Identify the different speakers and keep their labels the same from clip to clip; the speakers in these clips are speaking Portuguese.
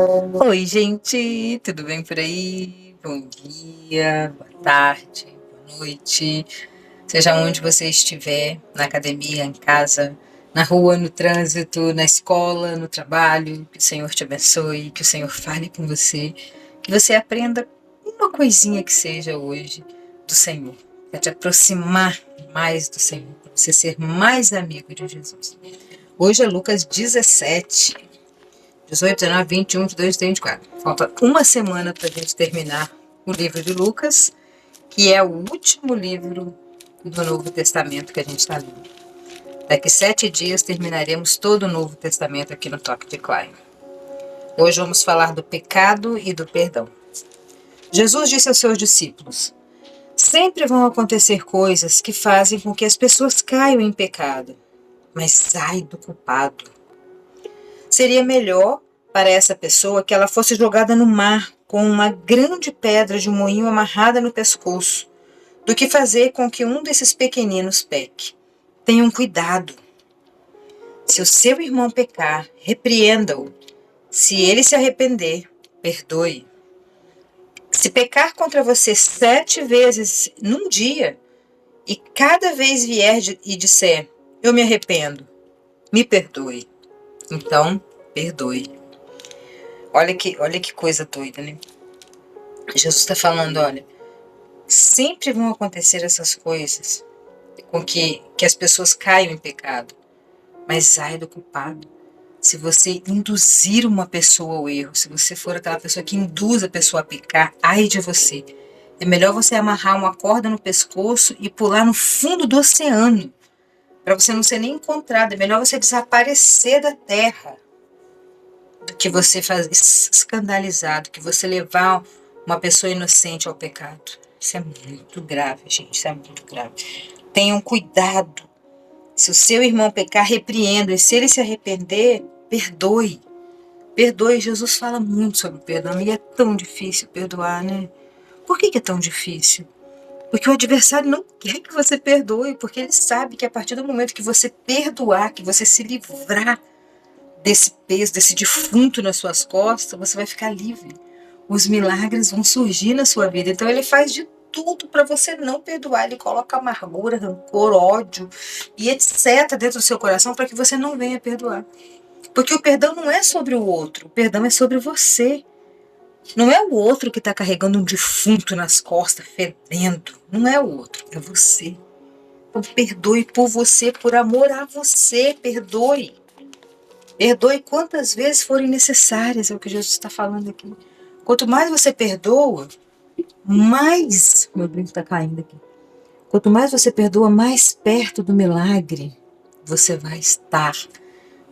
Speaker 1: Oi, gente, tudo bem por aí? Bom dia, boa tarde, boa noite. Seja onde você estiver, na academia, em casa, na rua, no trânsito, na escola, no trabalho, que o Senhor te abençoe, que o Senhor fale com você, que você aprenda uma coisinha que seja hoje do Senhor, para te aproximar mais do Senhor, para você ser mais amigo de Jesus. Hoje é Lucas 17. 18, 19, 21, 22, 24. Falta uma semana para a gente terminar o livro de Lucas, que é o último livro do Novo Testamento que a gente está lendo. Daqui 7 dias terminaremos todo o Novo Testamento aqui no Toque de Klein. Hoje vamos falar do pecado e do perdão. Jesus disse aos seus discípulos: sempre vão acontecer coisas que fazem com que as pessoas caiam em pecado, mas ai do culpado. Seria melhor para essa pessoa que ela fosse jogada no mar com uma grande pedra de moinho amarrada no pescoço, do que fazer com que um desses pequeninos peque. Tenham cuidado. Se o seu irmão pecar, repreenda-o. Se ele se arrepender, perdoe. Se pecar contra você 7 vezes num dia, e cada vez vier e disser, eu me arrependo, me perdoe. Então, perdoe. Olha que coisa doida, né? Jesus está falando, olha, sempre vão acontecer essas coisas com que as pessoas caiam em pecado, mas ai do culpado. Se você induzir uma pessoa ao erro, se você for aquela pessoa que induz a pessoa a pecar, ai de você. É melhor você amarrar uma corda no pescoço e pular no fundo do oceano, para você não ser nem encontrado. É melhor você desaparecer da terra do que você fazer escandalizado, que você levar uma pessoa inocente ao pecado. Isso é muito grave, gente, isso é muito grave. Tenham cuidado. Se o seu irmão pecar, repreenda, e se ele se arrepender, perdoe. Perdoe. Jesus fala muito sobre perdão, e é tão difícil perdoar, né? Por que é tão difícil? Porque o adversário não quer que você perdoe, porque ele sabe que a partir do momento que você perdoar, que você se livrar desse peso, desse defunto nas suas costas, você vai ficar livre. Os milagres vão surgir na sua vida. Então ele faz de tudo para você não perdoar. Ele coloca amargura, rancor, ódio e etc. dentro do seu coração para que você não venha perdoar. Porque o perdão não é sobre o outro, o perdão é sobre você. Não é o outro que está carregando um defunto nas costas, fedendo. Não é o outro, é você. Então perdoe por você, por amor a você, perdoe. Perdoe quantas vezes forem necessárias, é o que Jesus está falando aqui. Quanto mais você perdoa, mais... Meu brinco está caindo aqui. Quanto mais você perdoa, mais perto do milagre você vai estar.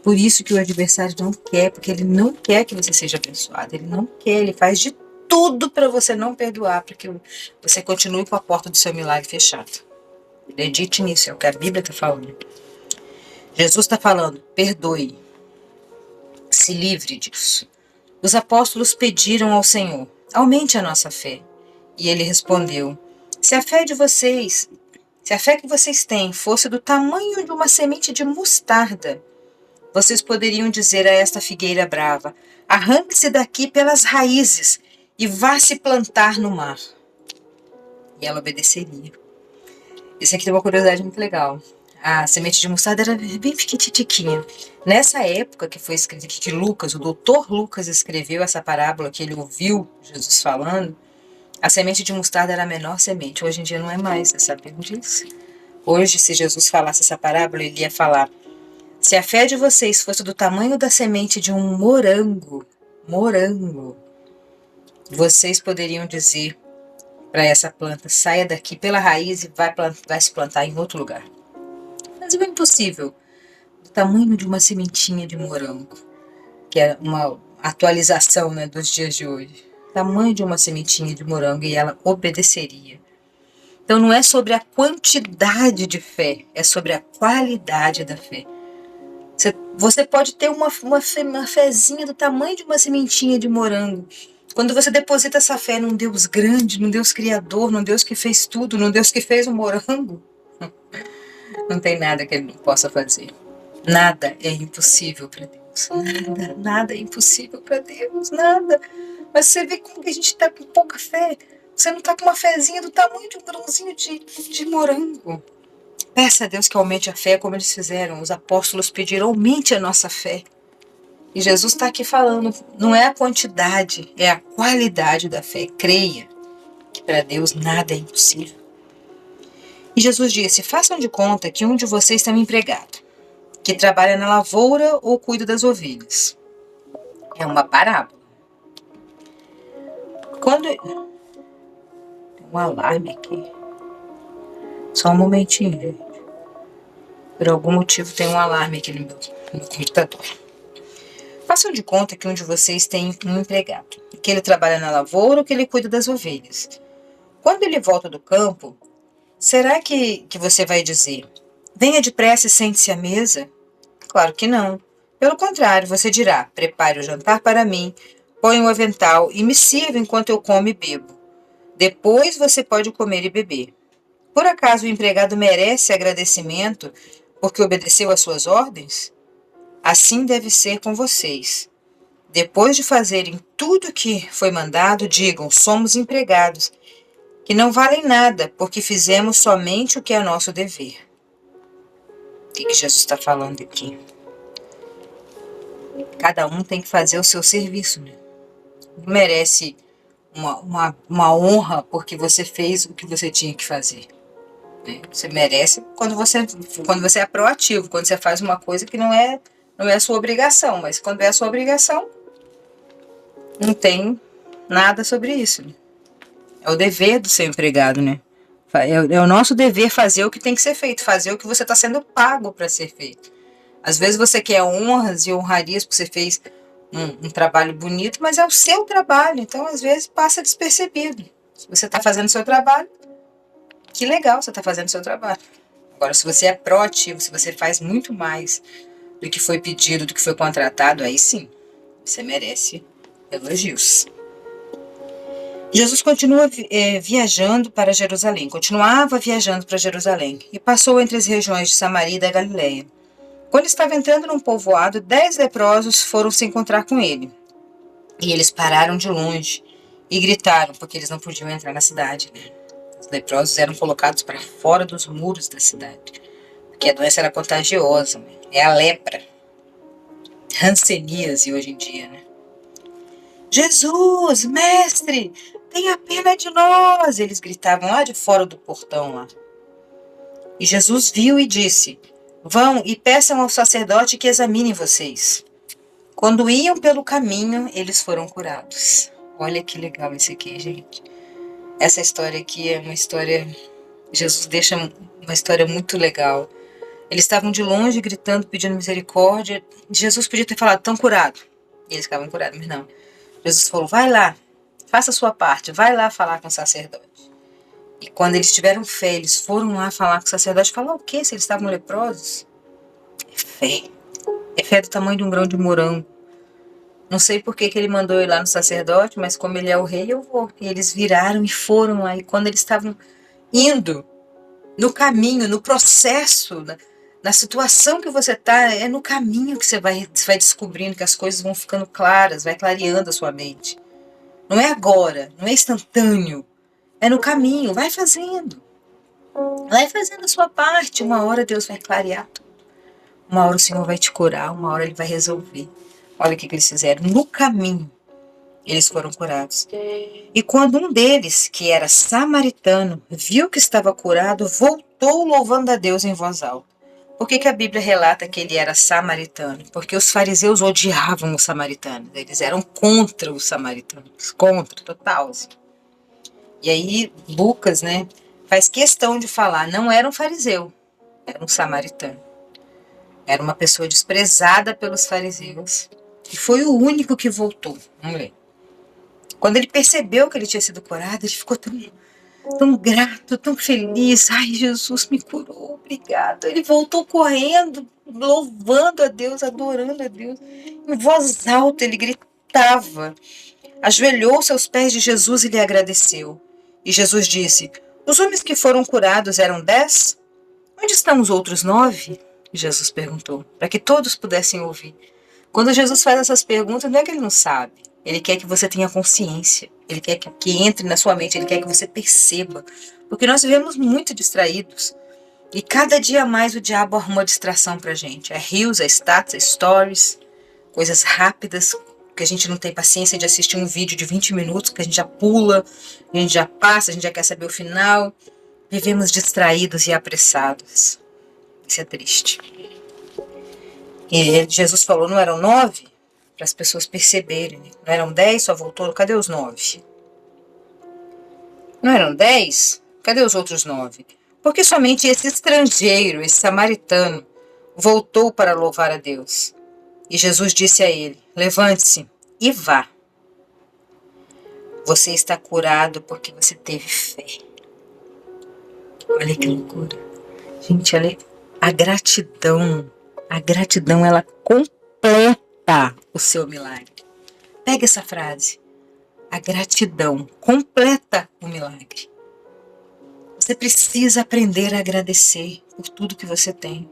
Speaker 1: Por isso que o adversário não quer, porque ele não quer que você seja abençoado. Ele não quer, ele faz de tudo para você não perdoar, para que você continue com a porta do seu milagre fechada. Acredite nisso, é o que a Bíblia está falando. Jesus está falando, perdoe. Se livre disso. Os apóstolos pediram ao Senhor, aumente a nossa fé. E ele respondeu, se a fé que vocês têm fosse do tamanho de uma semente de mostarda, vocês poderiam dizer a esta figueira brava, arranque-se daqui pelas raízes e vá se plantar no mar. E ela obedeceria. Isso aqui tem uma curiosidade muito legal. A semente de mostarda era bem pequititiquinha. Nessa época que foi escrito, que Lucas, o doutor Lucas escreveu essa parábola, que ele ouviu Jesus falando, a semente de mostarda era a menor semente. Hoje em dia não é mais, vocês sabiam disso? Hoje, se Jesus falasse essa parábola, ele ia falar, se a fé de vocês fosse do tamanho da semente de um morango, vocês poderiam dizer para essa planta, saia daqui pela raiz e vai se plantar em outro lugar. Mas é impossível, do tamanho de uma sementinha de morango, que é uma atualização, né, dos dias de hoje. Tamanho de uma sementinha de morango, e ela obedeceria. Então não é sobre a quantidade de fé, é sobre a qualidade da fé. Você pode ter uma fezinha do tamanho de uma sementinha de morango. Quando você deposita essa fé num Deus grande, num Deus criador, num Deus que fez tudo, num Deus que fez um morango, não tem nada que ele não possa fazer. Nada é impossível para Deus. Deus. Nada é impossível para Deus, nada. Mas você vê como que a gente está com pouca fé. Você não está com uma fezinha do tamanho de um grãozinho de morango. Peça a Deus que aumente a fé, como eles fizeram. Os apóstolos pediram: aumente a nossa fé. E Jesus está aqui falando, não é a quantidade, é a qualidade da fé. Creia que para Deus nada é impossível. E Jesus disse: façam de conta que um de vocês tem um empregado, que trabalha na lavoura ou cuida das ovelhas. É uma parábola. Quando... Tem um alarme aqui. Só um momentinho, gente. Por algum motivo tem um alarme aqui no meu computador. Façam de conta que um de vocês tem um empregado, que ele trabalha na lavoura ou que ele cuida das ovelhas. Quando ele volta do campo, será que você vai dizer: venha depressa e sente-se à mesa? Claro que não. Pelo contrário, você dirá: prepare o jantar para mim, ponha um avental e me sirva enquanto eu como e bebo. Depois você pode comer e beber. Por acaso o empregado merece agradecimento porque obedeceu às suas ordens? Assim deve ser com vocês. Depois de fazerem tudo o que foi mandado, digam: somos empregados, que não valem nada, porque fizemos somente o que é nosso dever. O que Jesus está falando aqui? Cada um tem que fazer o seu serviço, né? Não merece uma honra porque você fez o que você tinha que fazer, né? Você merece quando você é proativo, quando você faz uma coisa que não é a sua obrigação, mas quando é a sua obrigação, não tem nada sobre isso, né? É o dever do seu empregado, né? É o nosso dever fazer o que tem que ser feito, fazer o que você está sendo pago para ser feito. Às vezes você quer honras e honrarias porque você fez um trabalho bonito, mas é o seu trabalho, então às vezes passa despercebido. Se você está fazendo o seu trabalho, que legal, você está fazendo o seu trabalho. Agora, se você é proativo, se você faz muito mais do que foi pedido, do que foi contratado, aí sim, você merece elogios. Jesus continuava viajando para Jerusalém e passou entre as regiões de Samaria e da Galileia. Quando estava entrando num povoado, 10 leprosos foram se encontrar com ele. E eles pararam de longe e gritaram, porque eles não podiam entrar na cidade, né? Os leprosos eram colocados para fora dos muros da cidade, porque a doença era contagiosa, né? É a lepra, hanseníase hoje em dia, né? Jesus, mestre, tenha pena de nós! Eles gritavam lá de fora do portão lá. E Jesus viu e disse: vão e peçam ao sacerdote que examine vocês. Quando iam pelo caminho, eles foram curados. Olha que legal isso aqui, gente. Essa história aqui é uma história... Jesus deixa uma história muito legal. Eles estavam de longe gritando, pedindo misericórdia. Jesus podia ter falado: estão curados. E eles ficavam curados, mas não. Jesus falou: vai lá, faça a sua parte, vai lá falar com o sacerdote. E quando eles tiveram fé, eles foram lá falar com o sacerdote. Falar o quê? Se eles estavam leprosos? É fé. É fé do tamanho de um grão de morango. Não sei por que ele mandou ir lá no sacerdote, mas como ele é o rei, eu vou. E eles viraram e foram lá. E quando eles estavam indo, no caminho, no processo, na situação que você está, é no caminho que você vai descobrindo que as coisas vão ficando claras, vai clareando a sua mente. Não é agora, não é instantâneo. É no caminho, vai fazendo. Vai fazendo a sua parte. Uma hora Deus vai clarear tudo. Uma hora o Senhor vai te curar, uma hora Ele vai resolver. Olha o que eles fizeram. No caminho, eles foram curados. E quando um deles, que era samaritano, viu que estava curado, voltou louvando a Deus em voz alta. Por que a Bíblia relata que ele era samaritano? Porque os fariseus odiavam os samaritanos. Eles eram contra os samaritanos. Contra, total. Assim. E aí, Lucas, né, faz questão de falar, não era um fariseu, era um samaritano. Era uma pessoa desprezada pelos fariseus. E foi o único que voltou. Vamos ler. Quando ele percebeu que ele tinha sido curado, ele ficou tão grato, tão feliz. Ai, Jesus me curou, obrigado. Ele voltou correndo, louvando a Deus, adorando a Deus. Em voz alta, ele gritava. Ajoelhou-se aos pés de Jesus e lhe agradeceu. E Jesus disse: os homens que foram curados eram 10? Onde estão os outros 9? E Jesus perguntou, para que todos pudessem ouvir. Quando Jesus faz essas perguntas, não é que ele não sabe. Ele quer que você tenha consciência. Ele quer que entre na sua mente. Ele quer que você perceba. Porque nós vivemos muito distraídos. E cada dia mais o diabo arruma distração pra gente. É reels, é status, é stories, coisas rápidas, que a gente não tem paciência de assistir um vídeo de 20 minutos, que a gente já pula, a gente já passa, a gente já quer saber o final. Vivemos distraídos e apressados. Isso é triste. E Jesus falou, não eram 9? Para as pessoas perceberem. Né? Não eram 10, só voltou. Cadê os 9? Não eram 10? Cadê os outros 9? Porque somente esse estrangeiro, esse samaritano, voltou para louvar a Deus. E Jesus disse a ele, levante-se e vá. Você está curado porque você teve fé. Olha que loucura. Gente, olha a gratidão. A gratidão, ela completa o seu milagre. Pega essa frase. A gratidão completa o milagre. Você precisa aprender a agradecer por tudo que você tem.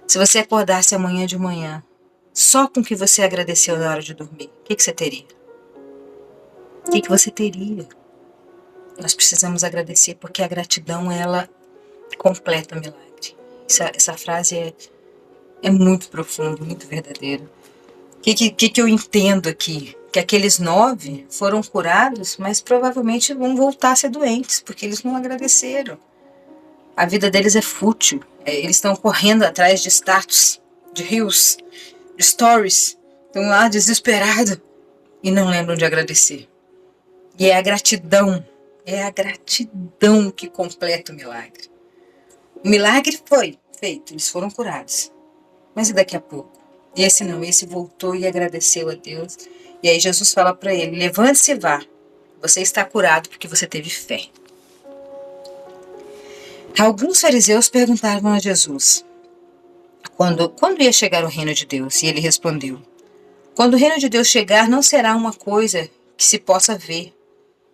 Speaker 1: Se você acordasse amanhã de manhã, só com o que você agradeceu na hora de dormir, o que você teria? O que você teria? Nós precisamos agradecer porque a gratidão, ela completa o milagre. Essa frase é muito profunda, muito verdadeira. O que eu entendo aqui? Que aqueles 9 foram curados, mas provavelmente vão voltar a ser doentes, porque eles não agradeceram. A vida deles é fútil. Eles estão correndo atrás de status, de reels, de stories. Estão lá desesperados e não lembram de agradecer. E é a gratidão que completa o milagre. O milagre foi feito, eles foram curados. Mas e daqui a pouco? E esse não, esse voltou e agradeceu a Deus. E aí Jesus fala para ele, levante-se e vá. Você está curado porque você teve fé. Alguns fariseus perguntaram a Jesus, quando ia chegar o reino de Deus? E ele respondeu, quando o reino de Deus chegar, não será uma coisa que se possa ver.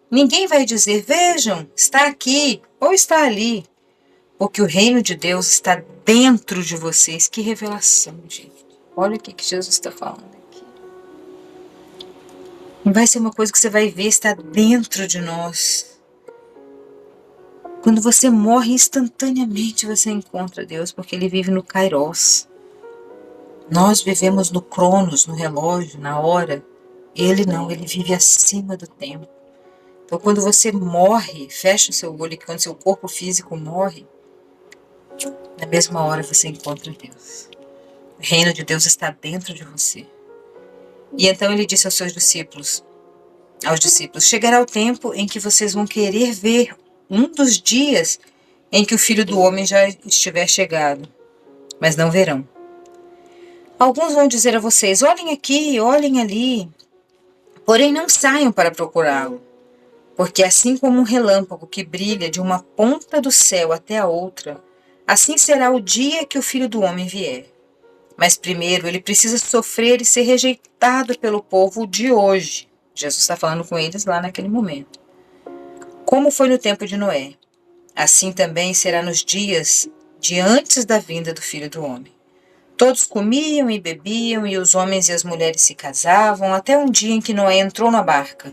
Speaker 1: Ninguém vai dizer, vejam, está aqui ou está ali. Porque o reino de Deus está dentro de vocês. Que revelação, gente. Olha o que Jesus está falando aqui. Não vai ser uma coisa que você vai ver, está dentro de nós. Quando você morre, instantaneamente você encontra Deus, porque Ele vive no Kairos. Nós vivemos no Cronos, no relógio, na hora. Ele não, Ele vive acima do tempo. Então quando você morre, fecha o seu olho, que quando seu corpo físico morre, na mesma hora você encontra Deus. O reino de Deus está dentro de você. E então ele disse aos discípulos, chegará o tempo em que vocês vão querer ver um dos dias em que o Filho do Homem já estiver chegado, mas não verão. Alguns vão dizer a vocês, olhem aqui, olhem ali, porém não saiam para procurá-lo, porque assim como um relâmpago que brilha de uma ponta do céu até a outra, assim será o dia que o Filho do Homem vier. Mas primeiro ele precisa sofrer e ser rejeitado pelo povo de hoje. Jesus está falando com eles lá naquele momento. Como foi no tempo de Noé, assim também será nos dias de antes da vinda do Filho do Homem. Todos comiam e bebiam, e os homens e as mulheres se casavam, até um dia em que Noé entrou na barca.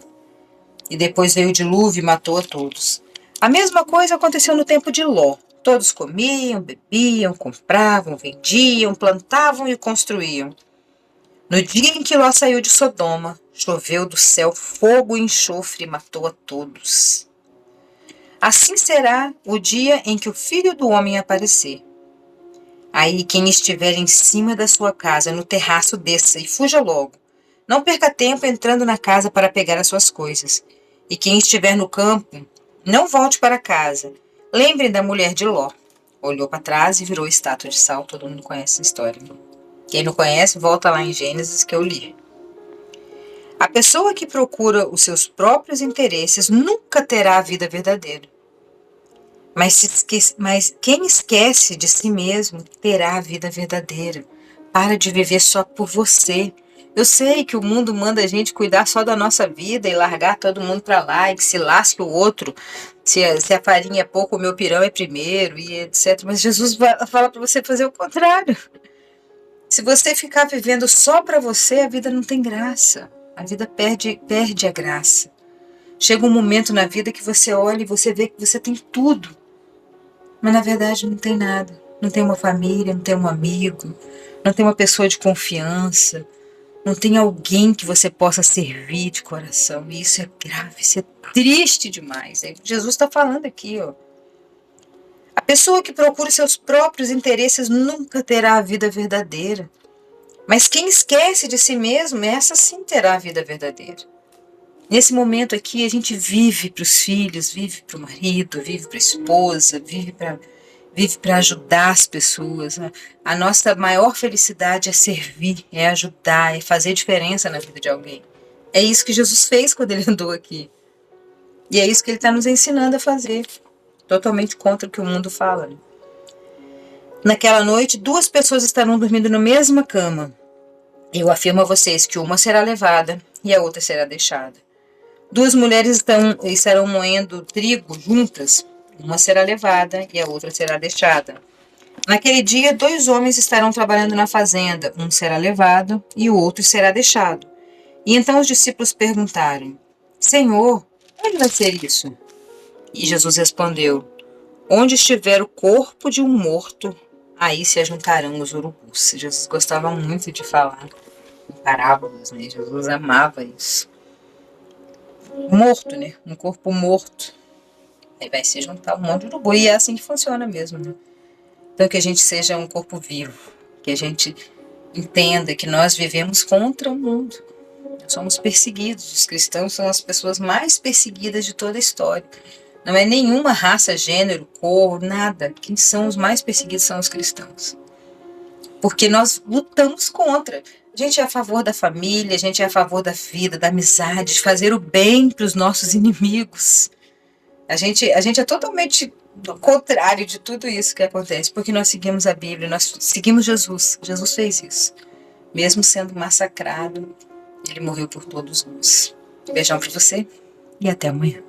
Speaker 1: E depois veio o dilúvio e matou a todos. A mesma coisa aconteceu no tempo de Ló. Todos comiam, bebiam, compravam, vendiam, plantavam e construíam. No dia em que Ló saiu de Sodoma, choveu do céu fogo e enxofre e matou a todos. Assim será o dia em que o Filho do Homem aparecer. Aí quem estiver em cima da sua casa, no terraço, desça e fuja logo. Não perca tempo entrando na casa para pegar as suas coisas. E quem estiver no campo, não volte para casa. Lembrem da mulher de Ló. Olhou para trás e virou estátua de sal. Todo mundo conhece essa história. Quem não conhece, volta lá em Gênesis que eu li. A pessoa que procura os seus próprios interesses nunca terá a vida verdadeira. Mas quem esquece de si mesmo terá a vida verdadeira. Para de viver só por você. Eu sei que o mundo manda a gente cuidar só da nossa vida e largar todo mundo para lá e que se lasque o outro. Se a farinha é pouco, o meu pirão é primeiro e etc. Mas Jesus fala para você fazer o contrário. Se você ficar vivendo só para você, a vida não tem graça. A vida perde a graça. Chega um momento na vida que você olha e você vê que você tem tudo, mas na verdade não tem nada. Não tem uma família, não tem um amigo, não tem uma pessoa de confiança, não tem alguém que você possa servir de coração. E isso é grave, isso é triste demais. É o que Jesus está falando aqui, ó. A pessoa que procura seus próprios interesses nunca terá a vida verdadeira. Mas quem esquece de si mesmo, essa sim terá a vida verdadeira. Nesse momento aqui, a gente vive para os filhos, vive para o marido, vive para a esposa, vive para ajudar as pessoas. Né? A nossa maior felicidade é servir, é ajudar, é fazer diferença na vida de alguém. É isso que Jesus fez quando ele andou aqui. E é isso que ele está nos ensinando a fazer. Totalmente contra o que o mundo fala. Né? Naquela noite, 2 pessoas estarão dormindo na mesma cama. Eu afirmo a vocês que uma será levada e a outra será deixada. 2 mulheres estarão moendo trigo juntas, uma será levada e a outra será deixada. Naquele dia, 2 homens estarão trabalhando na fazenda, um será levado e o outro será deixado. E então os discípulos perguntaram: Senhor, onde vai ser isso? E Jesus respondeu: Onde estiver o corpo de um morto, aí se ajuntarão os urubus. Jesus gostava muito de falar em parábolas, né? Jesus amava isso. Morto, né? Um corpo morto. Aí vai se juntar um monte de urubu. E é assim que funciona mesmo, né? Então que a gente seja um corpo vivo. Que a gente entenda que nós vivemos contra o mundo. Nós somos perseguidos. Os cristãos são as pessoas mais perseguidas de toda a história. Não é nenhuma raça, gênero, cor, nada. Quem são os mais perseguidos são os cristãos. Porque nós lutamos contra. A gente é a favor da família, a gente é a favor da vida, da amizade, de fazer o bem para os nossos inimigos. A gente é totalmente do contrário de tudo isso que acontece, porque nós seguimos a Bíblia, nós seguimos Jesus. Jesus fez isso. Mesmo sendo massacrado, ele morreu por todos nós. Beijão para você e até amanhã.